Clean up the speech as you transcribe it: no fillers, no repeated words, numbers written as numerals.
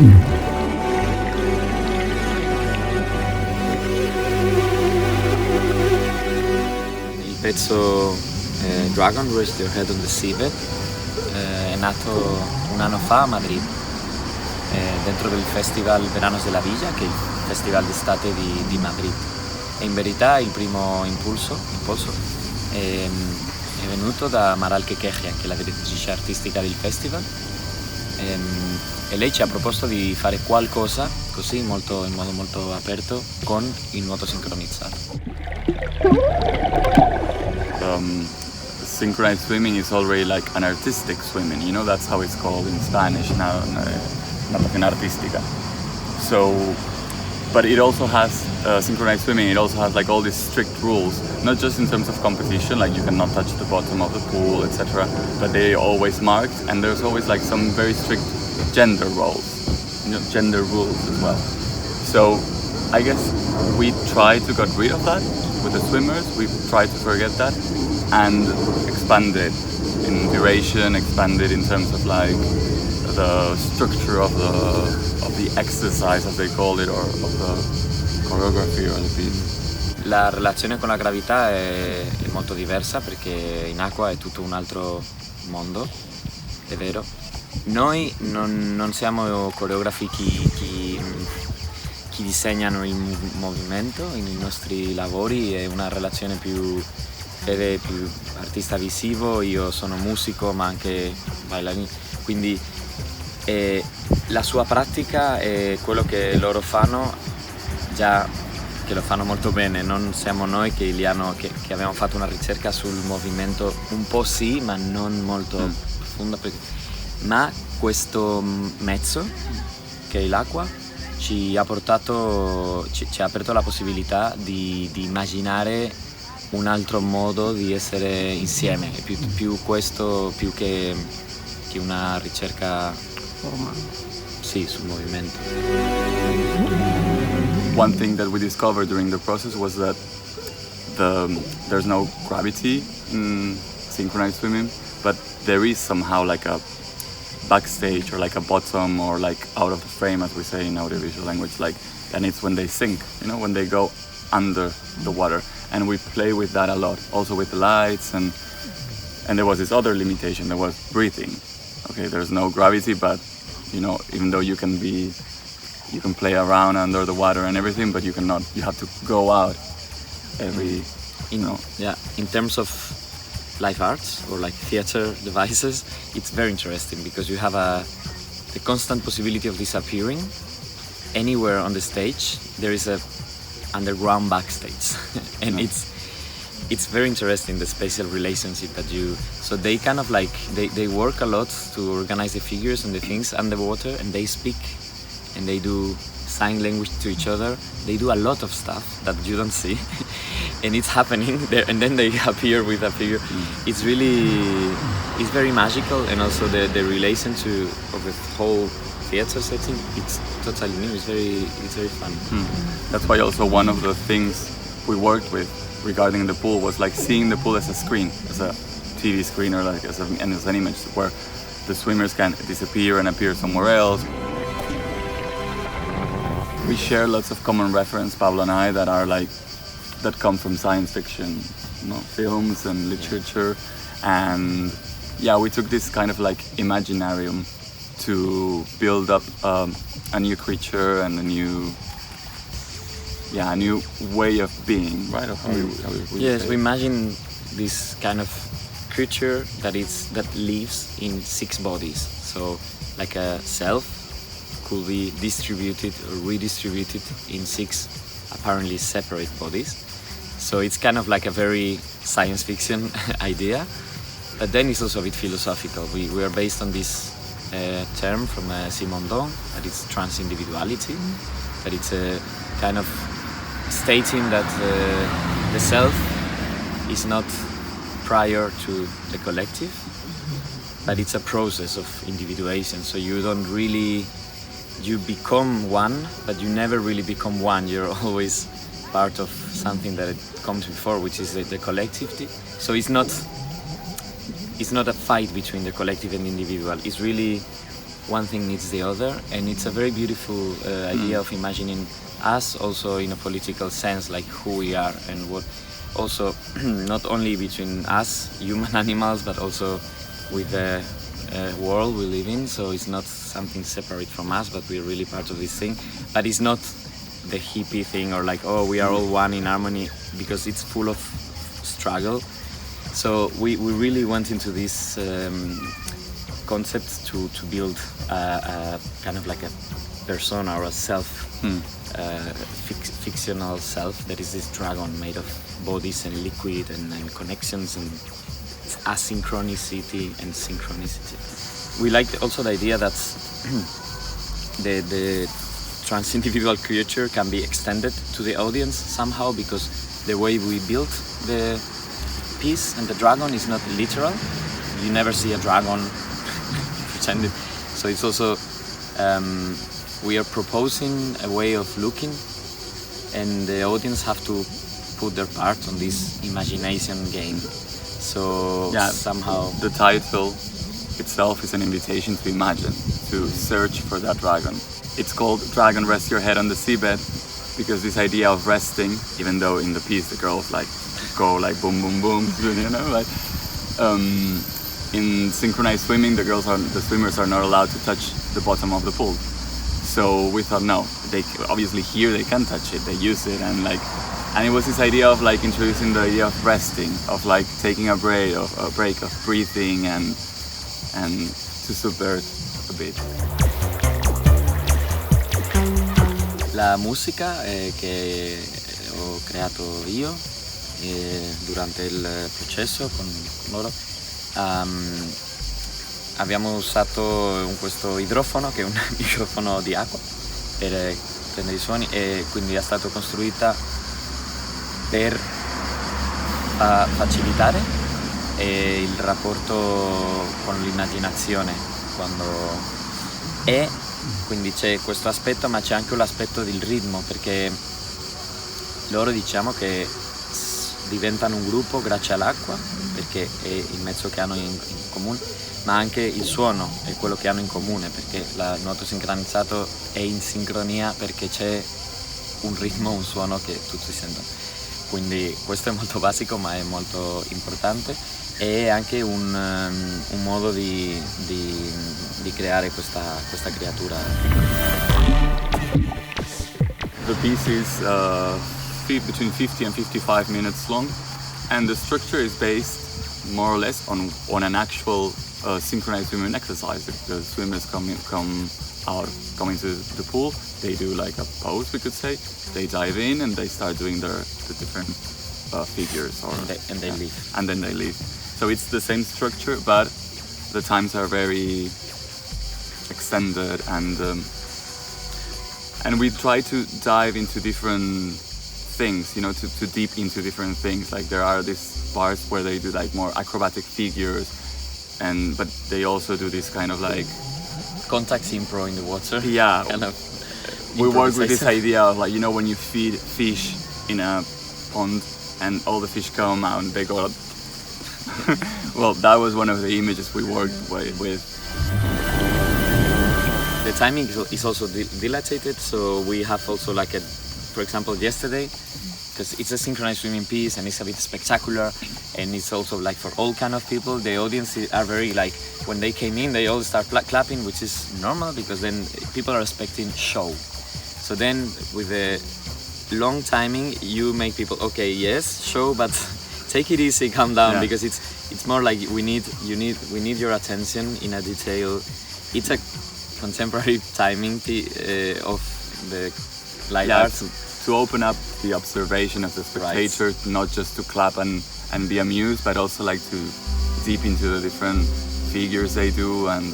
Il pezzo Dragon Rest Your Head on the Seabed è nato un anno fa a Madrid, dentro del Festival Veranos de la Villa, che è il festival d'estate di Madrid. E in verità il primo impulso è venuto da Maral Kekejian, che è la direttrice artistica del festival, e lei ci ha proposto di fare qualcosa così in modo molto aperto con il nuoto sincronizzato. Synchronized swimming is already like an artistic swimming, you know, that's how it's called in Spanish now, natación artística. So, but it also has, synchronized swimming, it also has like all these strict rules, not just in terms of composition, like you cannot touch the bottom of the pool, etc., but they always marked, and there's always like some very strict gender roles, you know, gender rules as well. So, I guess we try to get rid of that with the swimmers, we try to forget that, and expand it in duration, expand it in terms of like the structure of the exercise, as they call it, or of the choreography or the piece. La relazione con la gravità è molto diversa, perché in acqua è tutto un altro mondo, è vero. Noi non siamo coreografi chi disegnano il movimento, i nostri lavori è una relazione più artista visivo, io sono musico ma anche bailarino, quindi la sua pratica è quello che loro fanno, già che lo fanno molto bene, non siamo noi che abbiamo fatto una ricerca sul movimento, un po' sì, ma non molto profonda, ma questo mezzo che è l'acqua ci ha aperto la possibilità di immaginare un altro modo di essere insieme, più questo, più che una ricerca sì, sul movimento. One thing that we discovered during the process was that there's no gravity in synchronized swimming, but there is somehow like a backstage or like a bottom or like out of the frame, as we say in audiovisual language, like, and it's when they sink, you know, when they go under the water, and we play with that a lot, also with the lights, and there was this other limitation, there was breathing. Okay, there's no gravity, but you know, even though you can play around under the water and everything, but you have to go out in terms of live arts or like theater devices, it's very interesting because you have the constant possibility of disappearing. Anywhere on the stage there is a underground backstage and it's very interesting, the spatial relationship that so they kind of like they work a lot to organize the figures and the things underwater, and they speak and they do sign language to each other, they do a lot of stuff that you don't see and it's happening there, and then they appear with a figure. It's very magical, and also the relation of the whole theater setting, it's totally new, it's very fun. That's why also one of the things we worked with regarding the pool was like seeing the pool as a screen, as a TV screen, or like as an image where the swimmers can disappear and appear somewhere else. We share lots of common reference, Pablo and I, that come from science fiction, you know, films and literature, and yeah, we took this kind of like imaginarium to build up a new creature and a new way of being, right? Of how yes, we imagine this kind of creature that lives in 6 bodies. So like a self could be distributed or redistributed in 6 apparently separate bodies. So it's kind of like a very science fiction idea, but then it's also a bit philosophical. We are based on this term from Simondon, that is trans-individuality, that it's a kind of stating that the self is not prior to the collective, but it's a process of individuation. So you become one, but you never really become one. You're always part of something that comes before, which is the collectivity. So it's not a fight between the collective and the individual. It's really one thing needs the other, and it's a very beautiful idea of imagining us also in a political sense, like who we are and what. Also, not only between us, human animals, but also with the world we live in. So it's not something separate from us, but we're really part of this thing. But it's not the hippie thing or like, oh, we are all one in harmony, because it's full of struggle. So we really went into this concept to build a kind of like a persona or a self, fictional self that is this dragon made of bodies and liquid and connections and asynchronicity and synchronicity. We like also the idea that the trans-individual creature can be extended to the audience somehow, because the way we built the piece and the dragon is not literal. You never see a dragon pretended. So it's also we are proposing a way of looking, and the audience have to put their part on this imagination game. So somehow the title itself is an invitation to imagine, to search for that dragon. It's called Dragon Rest Your Head on the Seabed, because this idea of resting, even though in the piece the girls like go like boom boom boom, you know, like in synchronized swimming the swimmers are not allowed to touch the bottom of the pool. So we thought, no, they obviously here they can touch it, they use it, and it was this idea of like introducing the idea of resting, of like taking a break of breathing and to subvert a bit. La musica che ho creato io durante il processo con loro, abbiamo usato questo idrofono, che è un microfono di acqua per prendere i suoni, e quindi è stata costruita per facilitare il rapporto con l'immaginazione, e quindi c'è questo aspetto, ma c'è anche l'aspetto del ritmo, perché loro diciamo che diventano un gruppo grazie all'acqua, perché è il mezzo che hanno in comune, ma anche il suono è quello che hanno in comune, perché il nuoto sincronizzato è in sincronia perché c'è un ritmo, un suono che tutti sentono. Quindi questo è molto basico, ma è molto importante, e anche un modo di creare questa creatura. The piece is between 50 and 55 minutes long, and the structure is based more or less on an actual synchronized swimming exercise. The swimmers come into the pool, they do like a pose, we could say, they dive in and they start doing the different figures, and they leave. And then they leave. So it's the same structure, but the times are very extended, and we try to dive into different things, you know, to deep into different things. Like there are these parts where they do like more acrobatic figures, but they also do this kind of like contact impro in the water. Yeah, kind of. We work with this idea of like, you know, when you feed fish in a pond and all the fish come out and they go up. Well, that was one of the images we worked with. The timing is also dilated, so we have also like for example, yesterday, because it's a synchronized swimming piece and it's a bit spectacular, and it's also like for all kind of people. The audience are very like, when they came in, they all start clapping, which is normal, because then people are expecting show. So then with the long timing, you make people, okay, yes, show, but take it easy, calm down, because it's more like we need your attention in a detail. It's a contemporary timing of the light art. To open up the observation of the spectator, not just to clap and be amused, but also like to deep into the different figures they do, and